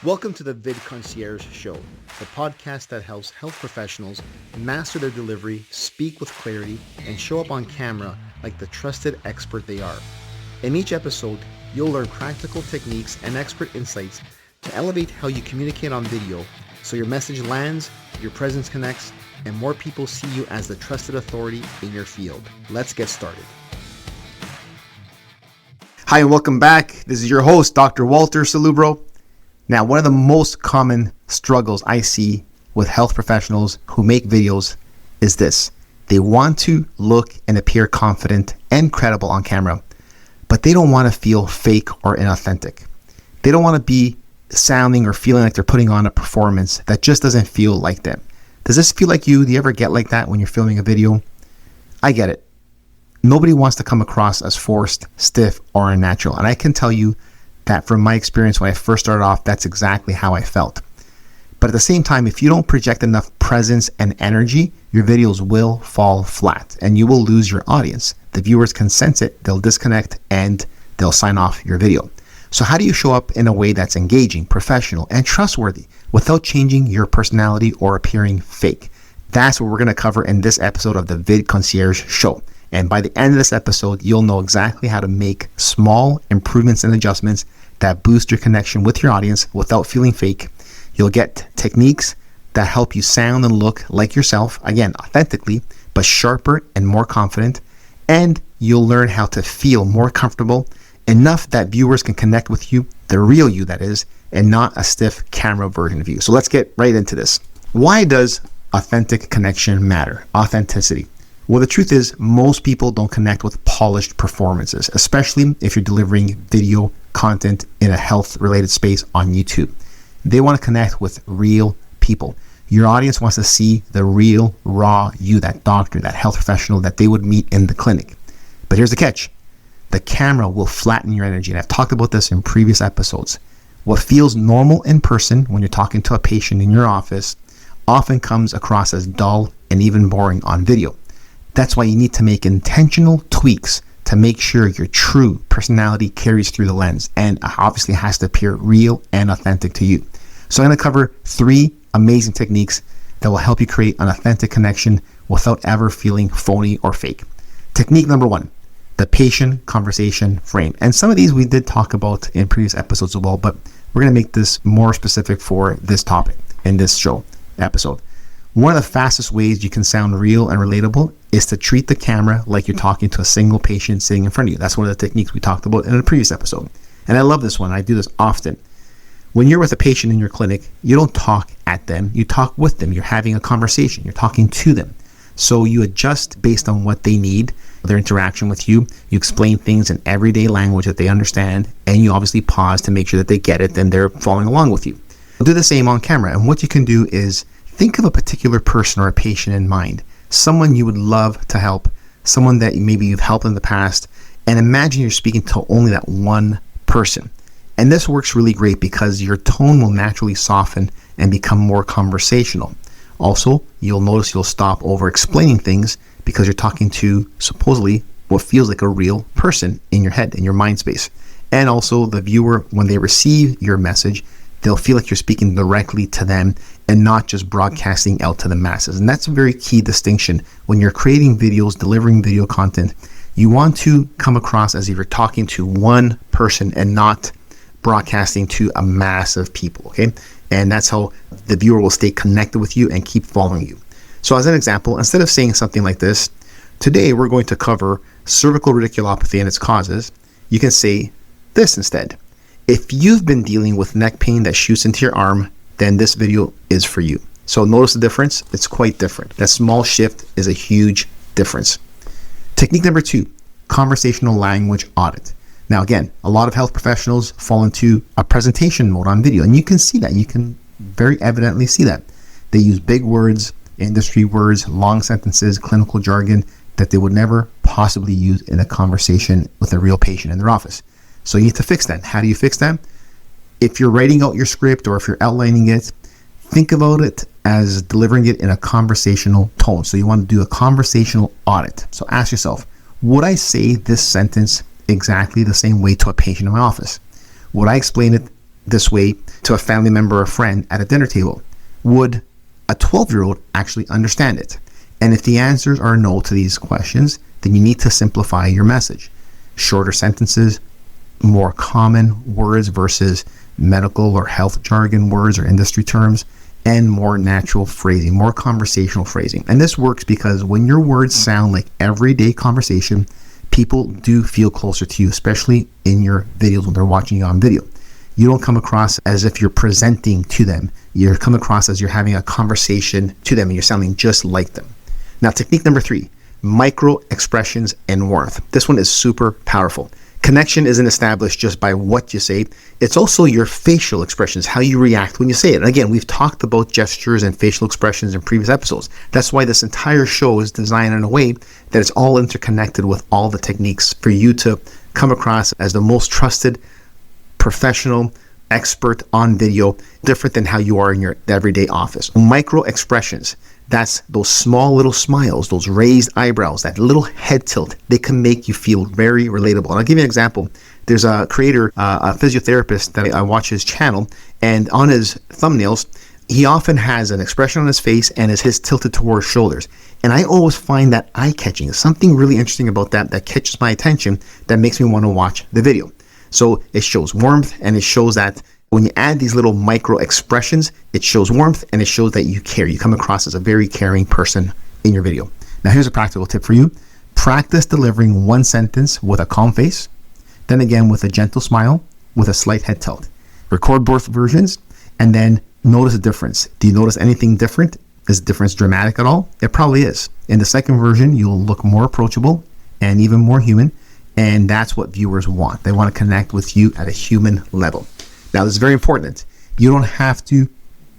Welcome to the VidConcierge Show, the podcast that helps health professionals master their delivery, speak with clarity, and show up on camera like the trusted expert they are. In each episode, you'll learn practical techniques and expert insights to elevate how you communicate on video so your message lands, your presence connects, and more people see you as the trusted authority in your field. Let's get started. Hi, and welcome back. This is your host, Dr. Walter Salubro. Now, one of the most common struggles I see with health professionals who make videos is this. They want to look and appear confident and credible on camera, but they don't want to feel fake or inauthentic. They don't want to be sounding or feeling like they're putting on a performance that just doesn't feel like them. Does this feel like you? Do you ever get like that when you're filming a video? I get it. Nobody wants to come across as forced, stiff, or unnatural. And I can tell you that from my experience when I first started off, that's exactly how I felt. But at the same time, if you don't project enough presence and energy, your videos will fall flat and you will lose your audience. The viewers can sense it, they'll disconnect, and they'll sign off your video. So how do you show up in a way that's engaging, professional, and trustworthy without changing your personality or appearing fake? That's what we're going to cover in this episode of the VidConcierge Show. And by the end of this episode, you'll know exactly how to make small improvements and adjustments that boost your connection with your audience without feeling fake. You'll get techniques that help you sound and look like yourself, again, authentically, but sharper and more confident. And you'll learn how to feel more comfortable, enough that viewers can connect with you, the real you that is, and not a stiff camera version of you. So let's get right into this. Why does authentic connection matter? Authenticity. Well, the truth is most people don't connect with polished performances, especially if you're delivering video content in a health-related space on YouTube. They want to connect with real people. Your audience wants to see the real, raw you, that doctor, that health professional that they would meet in the clinic. But here's the catch. The camera will flatten your energy. And I've talked about this in previous episodes. What feels normal in person when you're talking to a patient in your office often comes across as dull and even boring on video. That's why you need to make intentional tweaks to make sure your true personality carries through the lens and obviously has to appear real and authentic to you. So I'm going to cover 3 amazing techniques that will help you create an authentic connection without ever feeling phony or fake. Technique number 1, the patient conversation frame. And some of these we did talk about in previous episodes as well, but we're going to make this more specific for this topic in this show episode. One of the fastest ways you can sound real and relatable is to treat the camera like you're talking to a single patient sitting in front of you. That's one of the techniques we talked about in a previous episode. And I love this one. I do this often. When you're with a patient in your clinic, you don't talk at them. You talk with them. You're having a conversation. You're talking to them. So you adjust based on what they need, their interaction with you. You explain things in everyday language that they understand, and you obviously pause to make sure that they get it and they're following along with you. Do the same on camera. And what you can do is think of a particular person or a patient in mind, someone you would love to help, someone that maybe you've helped in the past, and imagine you're speaking to only that one person. And this works really great because your tone will naturally soften and become more conversational. Also, you'll notice you'll stop over explaining things because you're talking to supposedly what feels like a real person in your head, in your mind space. And also the viewer, when they receive your message, they'll feel like you're speaking directly to them and not just broadcasting out to the masses. And that's a very key distinction. When you're creating videos, delivering video content, you want to come across as if you're talking to one person and not broadcasting to a mass of people, okay? And that's how the viewer will stay connected with you and keep following you. So as an example, instead of saying something like this, today we're going to cover cervical radiculopathy and its causes, you can say this instead. If you've been dealing with neck pain that shoots into your arm, then this video is for you. So notice the difference. It's quite different. That small shift is a huge difference. Technique number 2, conversational language audit. Now again, a lot of health professionals fall into a presentation mode on video, and you can see that. You can very evidently see that. They use big words, industry words, long sentences, clinical jargon that they would never possibly use in a conversation with a real patient in their office. So you need to fix that. How do you fix that? If you're writing out your script or if you're outlining it, think about it as delivering it in a conversational tone. So you want to do a conversational audit. So ask yourself, would I say this sentence exactly the same way to a patient in my office? Would I explain it this way to a family member or friend at a dinner table? Would a 12-year-old actually understand it? And if the answers are no to these questions, then you need to simplify your message. Shorter sentences, more common words versus medical or health jargon words or industry terms, and more natural phrasing, more conversational phrasing. And this works because when your words sound like everyday conversation, people do feel closer to you, especially in your videos when they're watching you on video. You don't come across as if you're presenting to them. You come across as you're having a conversation to them and you're sounding just like them. Now, technique number 3, micro expressions and warmth. This one is super powerful. Connection isn't established just by what you say. It's also your facial expressions, how you react when you say it. And again, we've talked about gestures and facial expressions in previous episodes. That's why this entire show is designed in a way that it's all interconnected with all the techniques for you to come across as the most trusted, professional, expert on video, different than how you are in your everyday office. Micro expressions. That's those small little smiles, those raised eyebrows, that little head tilt. They can make you feel very relatable. And I'll give you an example. There's a creator, a physiotherapist that I watch his channel, and on his thumbnails, he often has an expression on his face and his head tilted towards shoulders. And I always find that eye-catching. There's something really interesting about that catches my attention that makes me want to watch the video. So it shows warmth, and it shows that when you add these little micro expressions, it shows warmth and it shows that you care. You come across as a very caring person in your video. Now, here's a practical tip for you. Practice delivering one sentence with a calm face, then again with a gentle smile, with a slight head tilt. Record both versions and then notice a difference. Do you notice anything different? Is the difference dramatic at all? It probably is. In the second version, you'll look more approachable and even more human, and that's what viewers want. They want to connect with you at a human level. Now, this is very important. You don't have to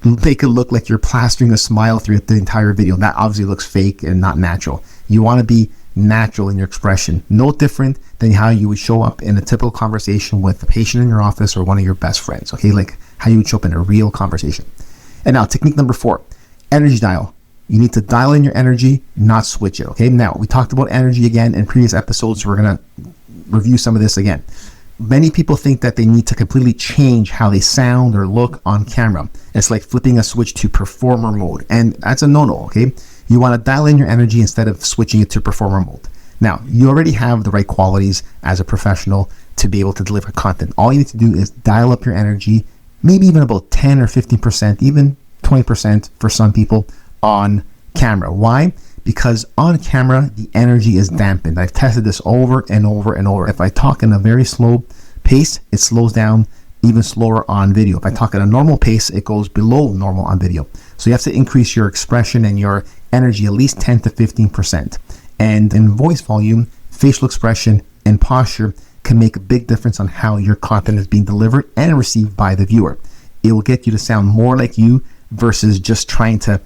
make it look like you're plastering a smile through the entire video. That obviously looks fake and not natural. You want to be natural in your expression. No different than how you would show up in a typical conversation with a patient in your office or one of your best friends, okay? Like how you would show up in a real conversation. And now, technique number 4, energy dial. You need to dial in your energy, not switch it, okay? Now, we talked about energy again in previous episodes, so we're going to review some of this again. Many people think that they need to completely change how they sound or look on camera. It's like flipping a switch to performer mode, and that's a no-no, okay? You want to dial in your energy instead of switching it to performer mode. Now, you already have the right qualities as a professional to be able to deliver content. All you need to do is dial up your energy, maybe even about 10 or 15%, even 20% for some people on camera. Why? Because on camera, the energy is dampened. I've tested this over and over and over. If I talk in a very slow pace, it slows down even slower on video. If I talk at a normal pace, it goes below normal on video. So you have to increase your expression and your energy at least 10 to 15%. And in voice volume, facial expression, and posture can make a big difference on how your content is being delivered and received by the viewer. It will get you to sound more like you versus just trying to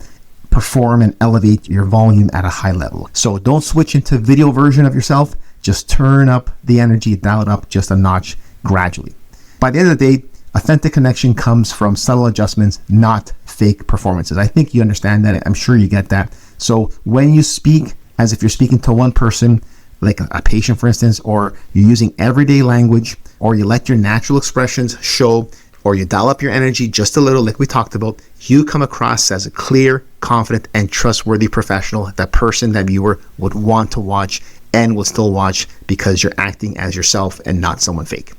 perform and elevate your volume at a high level. So don't switch into video version of yourself. Just turn up the energy, dial it up just a notch gradually. By the end of the day, authentic connection comes from subtle adjustments, not fake performances. I think you understand that. I'm sure you get that. So when you speak as if you're speaking to one person, like a patient, for instance, or you're using everyday language, or you let your natural expressions show, or you dial up your energy just a little, like we talked about, you come across as a clear, confident, and trustworthy professional. That person, that viewer would want to watch and will still watch because you're acting as yourself and not someone fake.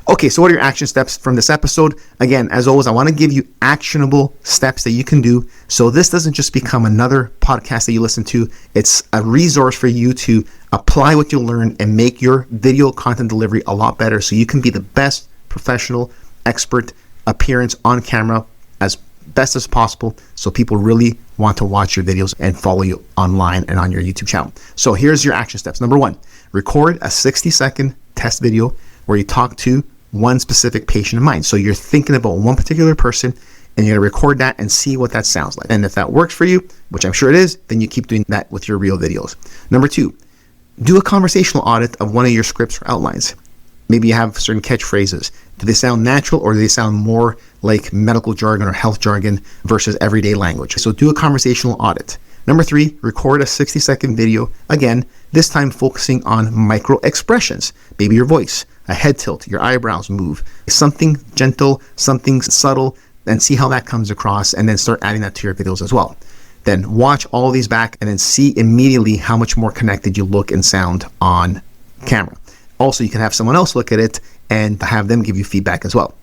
Okay, so what are your action steps from this episode? Again, as always, I want to give you actionable steps that you can do so this doesn't just become another podcast that you listen to. It's a resource for you to apply what you learn and make your video content delivery a lot better so you can be the best professional, expert appearance on camera as best as possible so people really want to watch your videos and follow you online and on your YouTube channel. So here's your action steps. Number 1, record a 60-second test video where you talk to one specific patient in mind. So you're thinking about one particular person and you're going to record that and see what that sounds like. And if that works for you, which I'm sure it is, then you keep doing that with your real videos. Number 2, do a conversational audit of one of your scripts or outlines. Maybe you have certain catchphrases. Do they sound natural or do they sound more like medical jargon or health jargon versus everyday language? So do a conversational audit. Number 3, record a 60-second video. Again, this time focusing on micro expressions. Maybe your voice, a head tilt, your eyebrows move, something gentle, something subtle, and see how that comes across, and then start adding that to your videos as well. Then watch all these back and then see immediately how much more connected you look and sound on camera. Also, you can have someone else look at it and have them give you feedback as well.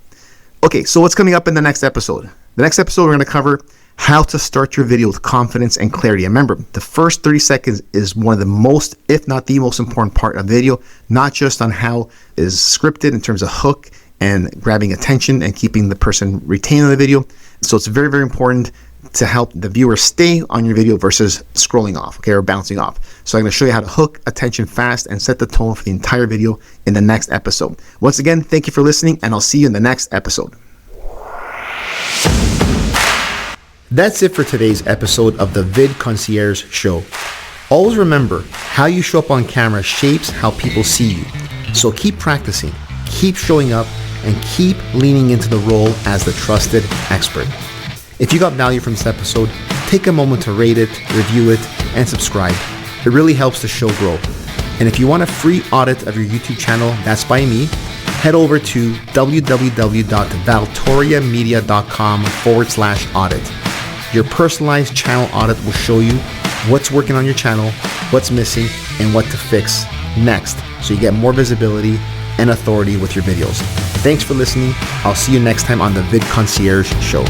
Okay, so what's coming up in the next episode? The next episode, we're going to cover how to start your video with confidence and clarity. And remember, the first 30 seconds is one of the most, if not the most important part of video, not just on how it is scripted in terms of hook and grabbing attention and keeping the person retained in the video. So it's very, very important to help the viewer stay on your video versus scrolling off, okay, or bouncing off. So I'm going to show you how to hook attention fast and set the tone for the entire video in the next episode. Once again, thank you for listening, and I'll see you in the next episode. That's it for today's episode of the VidConcierge Show. Always remember, how you show up on camera shapes how people see you. So keep practicing, keep showing up, and keep leaning into the role as the trusted expert. If you got value from this episode, take a moment to rate it, review it, and subscribe. It really helps the show grow. And if you want a free audit of your YouTube channel, that's by me, head over to www.valtoriamedia.com/audit. Your personalized channel audit will show you what's working on your channel, what's missing, and what to fix next, so you get more visibility and authority with your videos. Thanks for listening. I'll see you next time on the VidConcierge Show.